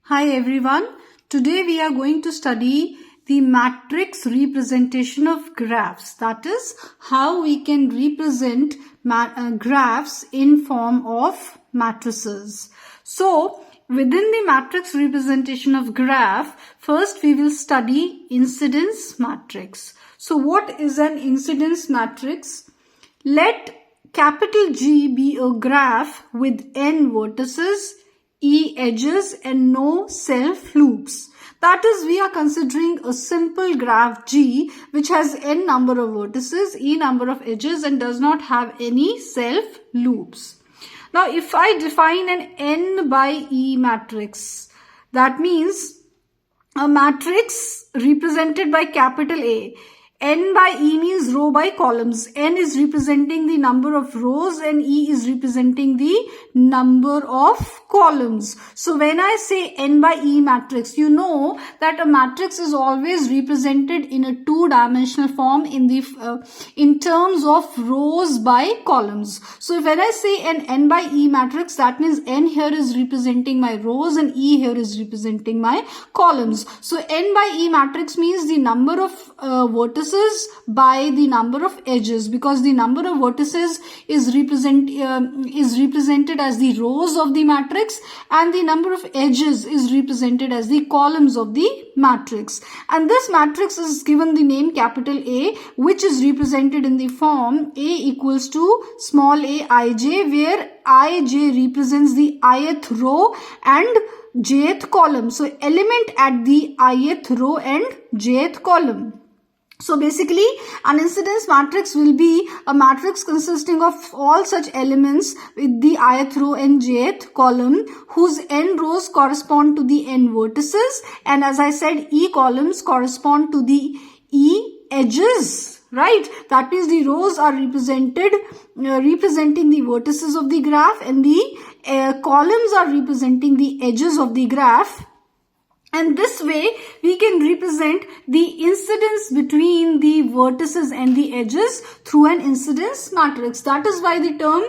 Hi everyone. Today we are going to study the matrix representation of graphs. That is how we can represent graphs in form of matrices. So within the matrix representation of graph, first we will study incidence matrix. So what is an incidence matrix? Let capital G be a graph with n vertices, E edges and no self loops. That is, we are considering a simple graph G which has n number of vertices, E number of edges and does not have any self loops. Now if I define an n by E matrix, that means a matrix represented by capital A. N by E means row by columns. N is representing the number of rows and E is representing the number of columns. So when I say N by E matrix, you know that a matrix is always represented in a two-dimensional form in terms of rows by columns. So when I say an N by E matrix, that means N here is representing my rows and E here is representing my columns. So N by E matrix means the number of vertices by the number of edges, because the number of vertices is represented as the rows of the matrix and the number of edges is represented as the columns of the matrix. And this matrix is given the name capital A, which is represented in the form A equals to small a ij, where ij represents the ith row and jth column. So element at the ith row and jth column. So basically, an incidence matrix will be a matrix consisting of all such elements with the ith row and jth column, whose n rows correspond to the n vertices, and as I said, e columns correspond to the e edges. Right? That means the rows are representing the vertices of the graph and the columns are representing the edges of the graph. And this way we can represent the incidence between the vertices and the edges through an incidence matrix. That is why the term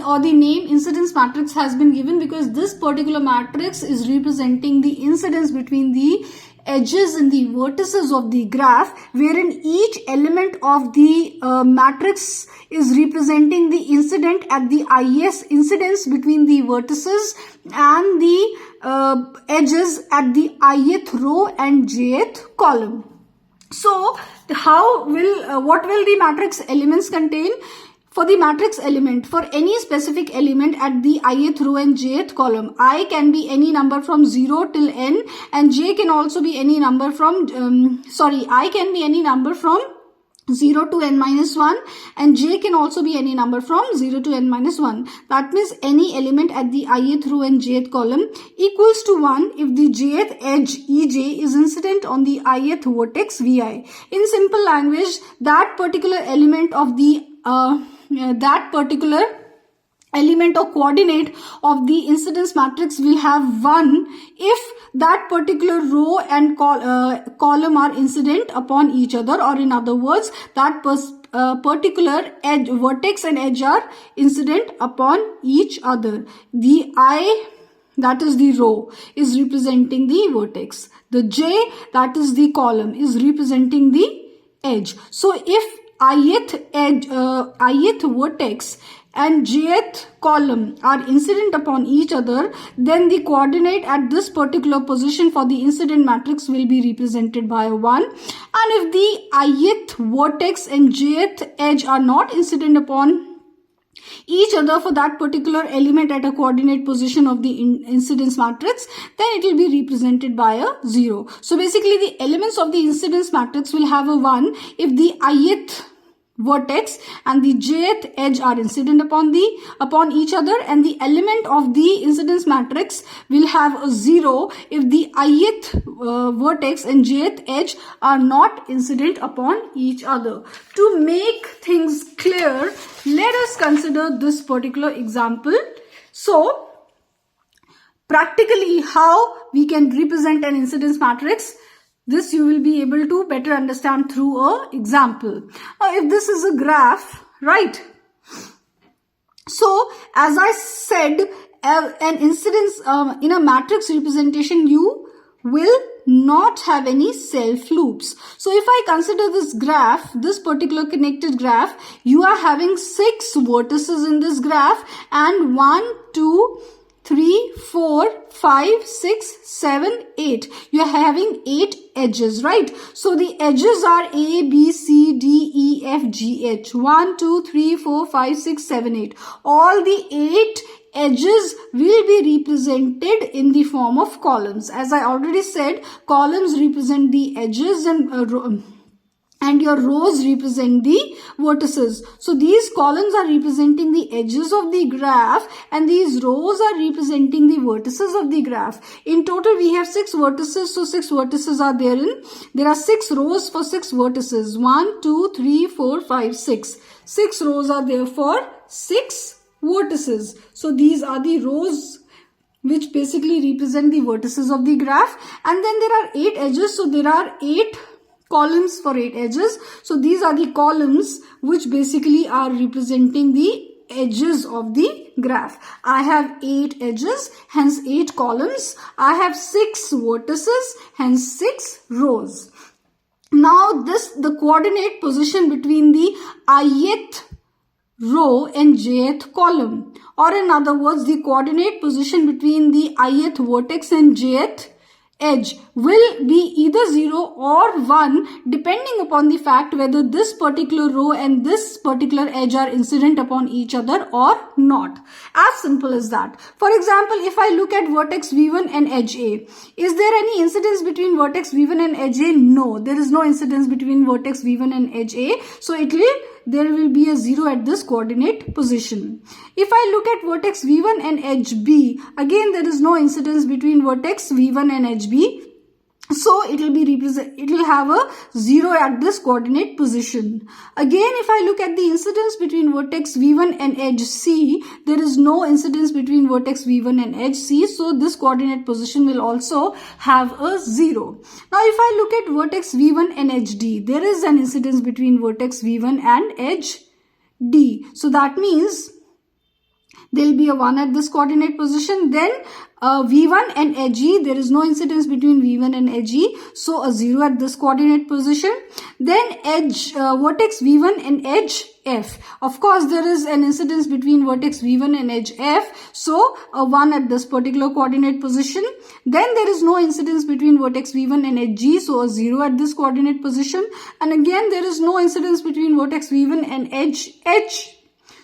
or the name incidence matrix has been given, because this particular matrix is representing the incidence between the edges and the vertices of the graph, wherein each element of the matrix is representing the incident at the incidence between the vertices and the edges at the ith row and jth column. So what will the matrix elements contain? For the matrix element, for any specific element at the ith row and jth column, I can be any number from 0 till n, and j can also be any number from, I can be any number from 0 to n minus 1, and j can also be any number from 0 to n minus 1. That means any element at the ith row and jth column equals to 1 if the jth edge ej is incident on the ith vertex vi. In simple language, that particular element of the element or coordinate of the incidence matrix will have 1 if that particular row and column are incident upon each other, or in other words, that particular edge, vertex and edge are incident upon each other. The I, that is the row, is representing the vertex. The j, that is the column, is representing the edge. So if ith vertex and jth column are incident upon each other, then the coordinate at this particular position for the incident matrix will be represented by a 1. And if the ith vertex and jth edge are not incident upon each other for that particular element at a coordinate position of the incidence matrix, then it will be represented by a 0. So basically, the elements of the incidence matrix will have a 1 if the ith vertex and the jth edge are incident upon each other, and the element of the incidence matrix will have a 0 if the ith vertex and jth edge are not incident upon each other. To make things clear, let us consider this particular example. So practically, how we can represent an incidence matrix, this you will be able to better understand through an example. If this is a graph, right? So as I said, an incidence in a matrix representation, you will not have any self loops. So if I consider this graph, this particular connected graph, you are having 6 vertices in this graph, and 1, 2, 3, 4, 5, 6, 7, 8. You are having 8 edges, right? So the edges are A, B, C, D, E, F, G, H. 1, 2, 3, 4, 5, 6, 7, 8. All the 8 edges will be represented in the form of columns. As I already said, columns represent the edges and your rows represent the vertices. So these columns are representing the edges of the graph and these rows are representing the vertices of the graph. In total we have 6 vertices, so 6 vertices are therein. There are 6 rows for 6 vertices. 1, 2, 3, 4, 5, 6. 6 rows are there for 6 vertices. So these are the rows which basically represent the vertices of the graph, and then there are 8 edges, so there are 8 columns for 8 edges. So these are the columns which basically are representing the edges of the graph. I have 8 edges, hence 8 columns. I have 6 vertices, hence 6 rows. Now the coordinate position between the ith row and jth column, or in other words, the coordinate position between the ith vertex and jth edge will be either 0 or 1 depending upon the fact whether this particular row and this particular edge are incident upon each other or not. As simple as that. For example, if I look at vertex V1 and edge A, is there any incidence between vertex V1 and edge A? No, there is no incidence between vertex V1 and edge A. So there will be a 0 at this coordinate position. If I look at vertex V1 and edge B, again there is no incidence between vertex V1 and edge B. So it will have a 0 at this coordinate position. Again, if I look at the incidence between vertex V1 and edge C, there is no incidence between vertex V1 and edge C. So this coordinate position will also have a 0. Now if I look at vertex V1 and edge D, there is an incidence between vertex V1 and edge D. So that means there will be a 1 at this coordinate position. Then V1 and edge E, there is no incidence between V1 and edge E, so a 0 at this coordinate position. Then vertex V1 and edge F. Of course, there is an incidence between vertex V1 and edge F, so a 1 at this particular coordinate position. Then there is no incidence between vertex V1 and edge G, so a 0 at this coordinate position. And again, there is no incidence between vertex V1 and edge H,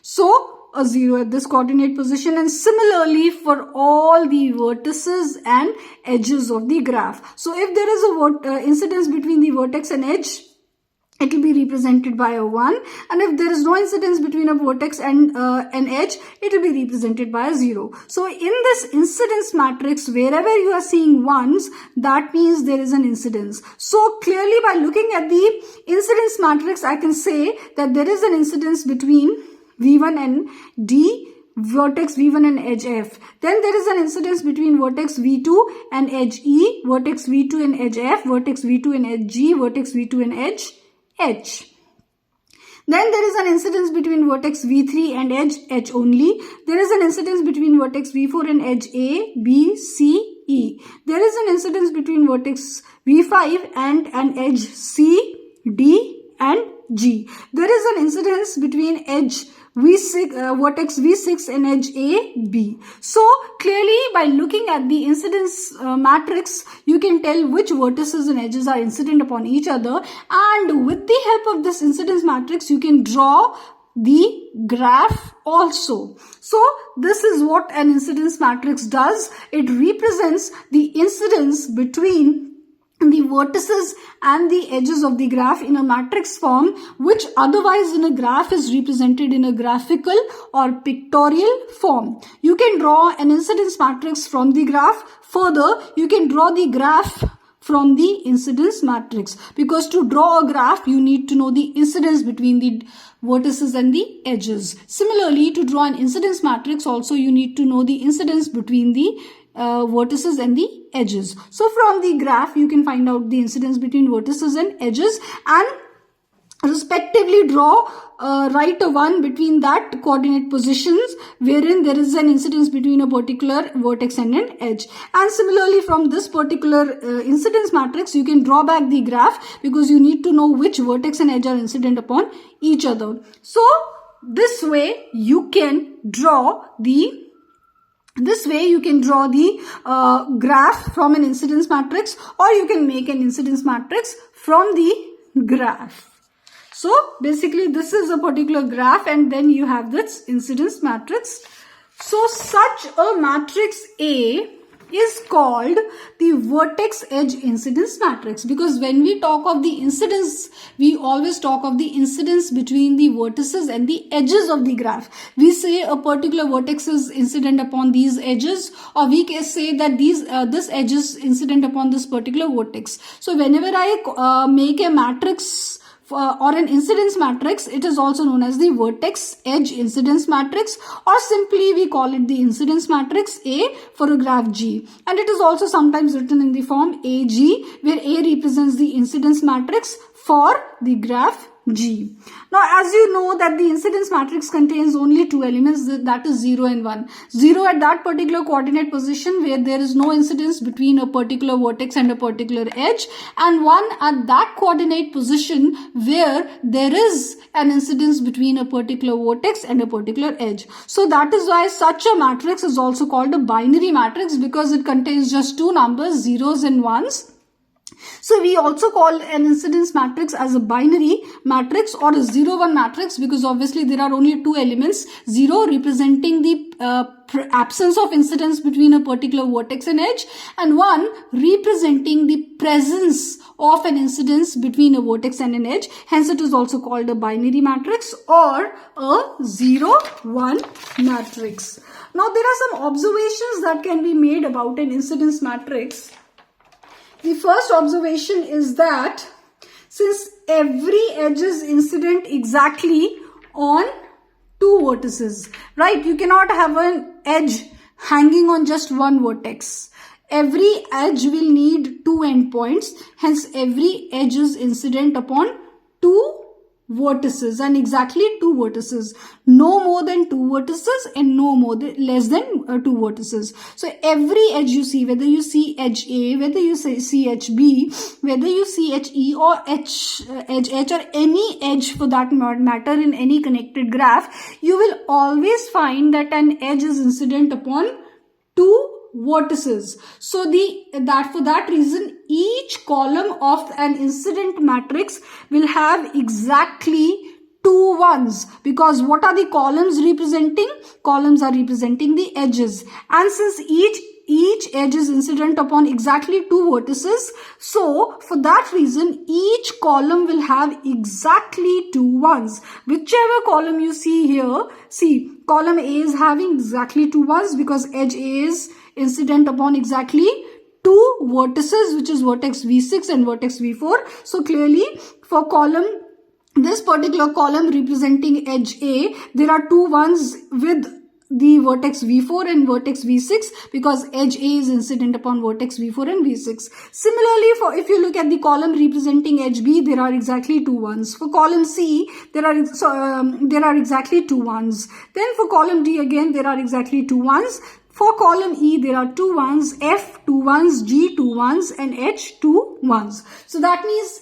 so a 0 at this coordinate position, and similarly for all the vertices and edges of the graph. So if there is a incidence between the vertex and edge, it will be represented by a 1, and if there is no incidence between a vertex and an edge, it will be represented by a 0. So in this incidence matrix, wherever you are seeing 1s, that means there is an incidence. So clearly by looking at the incidence matrix, I can say that there is an incidence between V1 and D, vertex V1 and edge F. Then there is an incidence between vertex V2 and edge E, vertex V2 and edge F, vertex V2 and edge G, vertex V2 and edge H. Then there is an incidence between vertex V3 and edge H only. There is an incidence between vertex V4 and edge A, B, C, E. There is an incidence between vertex V5 and an edge C, D and G. There is an incidence between edge V6, vertex V6 and edge A, B. So clearly by looking at the incidence matrix, you can tell which vertices and edges are incident upon each other, and with the help of this incidence matrix, you can draw the graph also. So this is what an incidence matrix does. It represents the incidence between the vertices and the edges of the graph in a matrix form, which otherwise in a graph is represented in a graphical or pictorial form. You can draw an incidence matrix from the graph. Further, you can draw the graph from the incidence matrix, because to draw a graph you need to know the incidence between the vertices and the edges. Similarly, to draw an incidence matrix also you need to know the incidence between the vertices and the edges. So from the graph you can find out the incidence between vertices and edges, and respectively draw write a 1 between that coordinate positions wherein there is an incidence between a particular vertex and an edge. And similarly, from this particular incidence matrix, you can draw back the graph because you need to know which vertex and edge are incident upon each other. So this way you can draw the graph from an incidence matrix, or you can make an incidence matrix from the graph. So basically this is a particular graph, and then you have this incidence matrix. So such a matrix A is called the vertex edge incidence matrix, because when we talk of the incidence, we always talk of the incidence between the vertices and the edges of the graph. We say a particular vertex is incident upon these edges, or we can say that this edge is incident upon this particular vertex. So whenever I make a matrix or an incidence matrix, it is also known as the vertex edge incidence matrix, or simply we call it the incidence matrix A for a graph G. And it is also sometimes written in the form AG, where A represents the incidence matrix for the graph G. Now, as you know that the incidence matrix contains only two elements, that is 0 and 1. 0 at that particular coordinate position where there is no incidence between a particular vertex and a particular edge, and 1 at that coordinate position where there is an incidence between a particular vertex and a particular edge. So that is why such a matrix is also called a binary matrix, because it contains just two numbers, zeros and ones. So we also call an incidence matrix as a binary matrix or a 0-1 matrix, because obviously there are only two elements, 0 representing the absence of incidence between a particular vertex and edge, and 1 representing the presence of an incidence between a vertex and an edge. Hence it is also called a binary matrix or a 0-1 matrix. Now there are some observations that can be made about an incidence matrix. The first observation is that since every edge is incident exactly on two vertices, right? You cannot have an edge hanging on just one vertex. Every edge will need two endpoints. Hence, every edge is incident upon two vertices, and exactly two vertices, no more than two vertices and no more than less than two vertices. So every edge you see, whether you see edge A, whether you see edge B, whether you see edge E or edge H, or any edge for that matter in any connected graph, you will always find that an edge is incident upon two vertices. So for that reason, each column of an incident matrix will have exactly two ones, because what are the columns representing? Columns are representing the edges, and since each edge is incident upon exactly two vertices, so for that reason each column will have exactly two ones. Whichever column you see here, see column A is having exactly two ones because edge A is incident upon exactly two vertices, which is vertex V6 and vertex V4. So clearly for this particular column representing edge A, there are two ones with the vertex V4 and vertex V6, because edge A is incident upon vertex V4 and V6. Similarly, if you look at the column representing edge B, there are exactly two ones. For column C, there are exactly two ones. Then for column D again, there are exactly two ones. For column E, there are two ones, F two ones, G two ones, and H two ones. So that means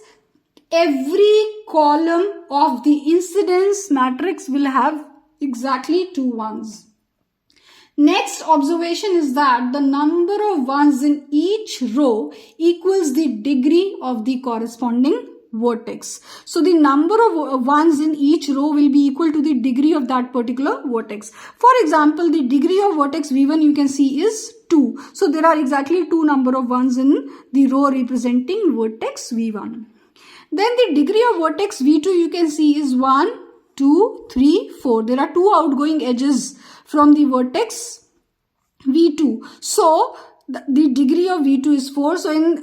every column of the incidence matrix will have exactly two ones. Next observation is that the number of ones in each row equals the degree of the corresponding vertex. So the number of ones in each row will be equal to the degree of that particular vertex. For example, the degree of vertex V1 you can see is 2. So there are exactly two number of ones in the row representing vertex V1. Then the degree of vertex V2 you can see is 1, 2, 3, 4. There are two outgoing edges from the vertex V2. So the degree of V2 is 4. So in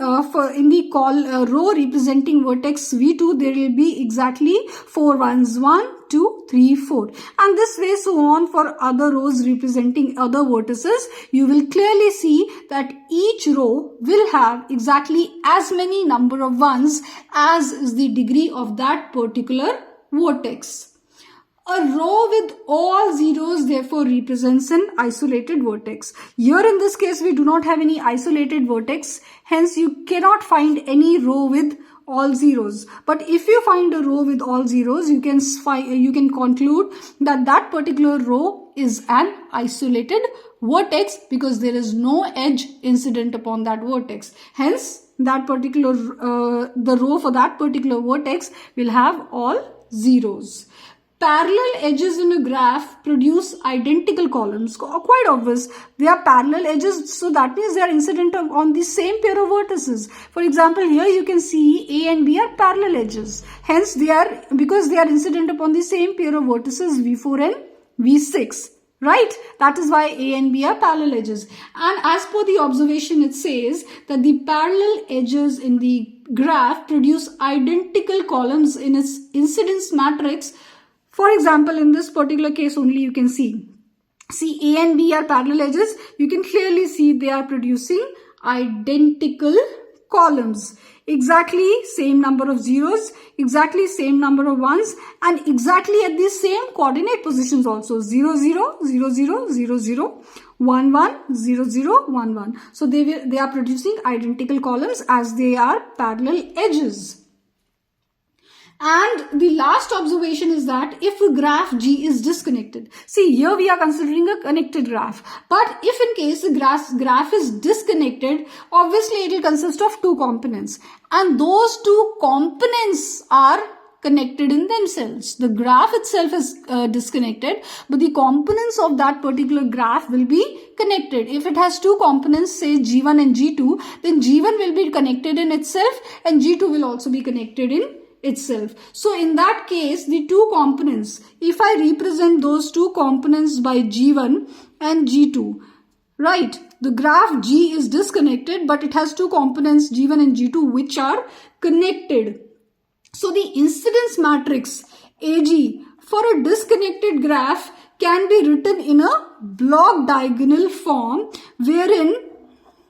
the row representing vertex V2, there will be exactly 4 ones, 1, 2, 3, 4. And this way so on for other rows representing other vertices. You will clearly see that each row will have exactly as many number of ones as is the degree of that particular vertex. A row with all zeros therefore represents an isolated vertex. Here in this case we do not have any isolated vertex, hence you cannot find any row with all zeros. But if you find a row with all zeros, you can conclude that that particular row is an isolated vertex because there is no edge incident upon that vertex. Hence that particular the row for that particular vertex will have all zeros. Parallel edges in a graph produce identical columns. Quite obvious. They are parallel edges, so that means they are incident on the same pair of vertices. For example, here you can see A and B are parallel edges. Hence, because they are incident upon the same pair of vertices V4 and V6. Right? That is why A and B are parallel edges. And as per the observation, it says that the parallel edges in the graph produce identical columns in its incidence matrix. For example, in this particular case only you can see A and B are parallel edges. You can clearly see they are producing identical columns. Exactly same number of zeros, exactly same number of ones, and exactly at the same coordinate positions also. 0, 0, 0, 0, 0, 0, 1, 1, 0, 0, 1, 1. So they are producing identical columns as they are parallel edges. And the last observation is that if a graph G is disconnected, see here we are considering a connected graph, but if in case the graph is disconnected, obviously it will consist of two components, and those two components are connected in themselves. The graph itself is disconnected, but the components of that particular graph will be connected. If it has two components, say G1 and G2, then G1 will be connected in itself and G2 will also be connected in itself. So in that case, the two components, if I represent those two components by G1 and G2, right, the graph G is disconnected, but it has two components G1 and G2 which are connected. So the incidence matrix AG for a disconnected graph can be written in a block diagonal form, wherein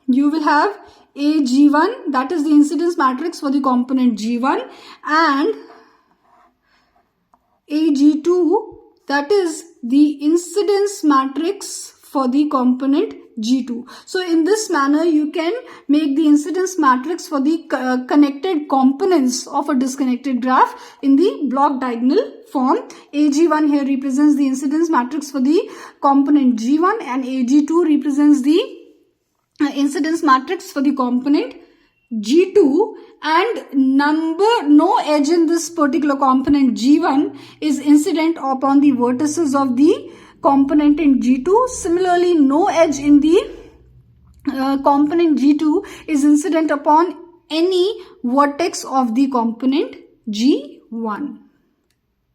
you will have AG1, that is the incidence matrix for the component G1, and AG2, that is the incidence matrix for the component G2. So in this manner you can make the incidence matrix for the connected components of a disconnected graph in the block diagonal form. AG1 here represents the incidence matrix for the component G1 and AG2 represents the incidence matrix for the component G2, and no edge in this particular component G1 is incident upon the vertices of the component in G2. Similarly, no edge in the component G2 is incident upon any vertex of the component G1.